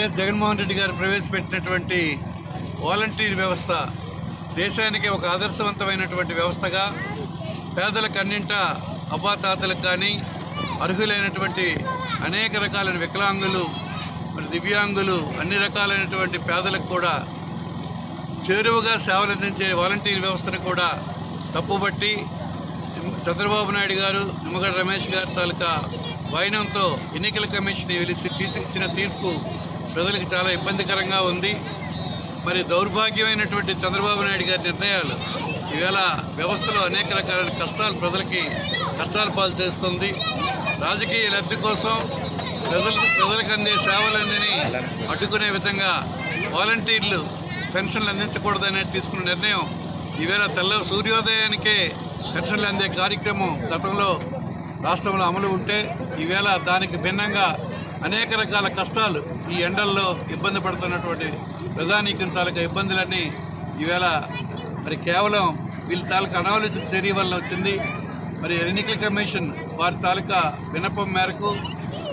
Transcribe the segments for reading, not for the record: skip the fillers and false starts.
YS Jaganmohan Reddy గారు ప్రవేశపెట్టినటువంటి volunteer వ్యవస్థ దేశానికి ఒక ఆదర్శవంతమైనటువంటి వ్యవస్థగా పేదలకు అన్నింట అవ్వాతాతలకు కానీ అర్హులైనటువంటి అనేక రకాలైన వికలాంగులు మరి దివ్యాంగులు అన్ని రకాలైనటువంటి పేదలకు కూడా చేరువగా సేవలు అందించే వాలంటీర్ వ్యవస్థను కూడా తప్పుబట్టి చంద్రబాబు నాయుడు గారు నిమ్మగడ్డ రమేష్ గారి తాలూకా వైనంతో ఎన్నికల కమిషన్ ఇచ్చిన తీర్పు ప్రజలకు చాలా ఇబ్బందికరంగా ఉంది. మరి దౌర్భాగ్యమైనటువంటి చంద్రబాబు నాయుడు గారి నిర్ణయాలు ఈవేళ వ్యవస్థలో అనేక రకాలైన ప్రజలకి కష్టాలు పాలు చేస్తుంది. రాజకీయ లబ్ధి కోసం ప్రజలకు అందే సేవలన్నీ అడ్డుకునే విధంగా వాలంటీర్లు పెన్షన్లు అందించకూడదని తీసుకున్న నిర్ణయం ఈవేళ సూర్యోదయానికే పెన్షన్లు అందే కార్యక్రమం గతంలో రాష్ట్రంలో అమలు ఉంటే ఈవేళ దానికి భిన్నంగా అనేక రకాల కష్టాలు ఈ ఎండల్లో ఇబ్బంది పడుతున్నటువంటి ప్రజానీకం తాలూకా ఇబ్బందులన్నీ ఈవేళ మరి కేవలం వీళ్ళ తాలూకా అనాలోచిత చర్య వల్ల వచ్చింది. మరి ఎన్నికల కమిషన్ వారి తాలూకా విన్నపం మేరకు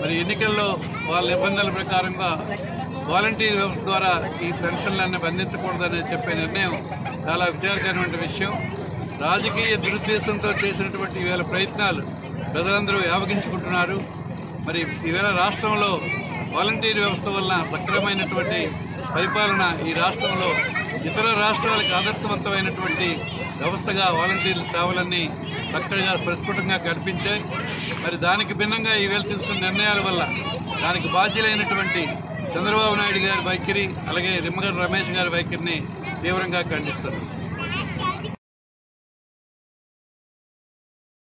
మరి ఎన్నికల్లో వాళ్ళ నిబంధనల ప్రకారంగా వాలంటీర్ వ్యవస్థ ద్వారా ఈ పెన్షన్లన్నీ అందించకూడదని చెప్పే నిర్ణయం చాలా విచారకరమైన విషయం. రాజకీయ దురుద్దేశంతో చేసినటువంటి ఈవేళ ప్రయత్నాలు ప్రజలందరూ యావగించుకుంటున్నారు. మరి ఈవేళ రాష్ట్రంలో వాలంటీర్ వ్యవస్థ వలన సక్రమైనటువంటి పరిపాలన ఈ రాష్ట్రంలో ఇతర రాష్ట్రాలకు ఆదర్శవంతమైనటువంటి వ్యవస్థగా వాలంటీర్ల సేవలన్నీ చక్కగా ప్రస్ఫుటంగా కనిపించాయి. మరి దానికి భిన్నంగా ఈవేళ తీసుకున్న నిర్ణయాల వల్ల దానికి బాధ్యులైనటువంటి చంద్రబాబు నాయుడు గారి వైఖరి అలాగే నిమ్మగడ్డ రమేష్ గారి వైఖరిని తీవ్రంగా ఖండిస్తున్నారు.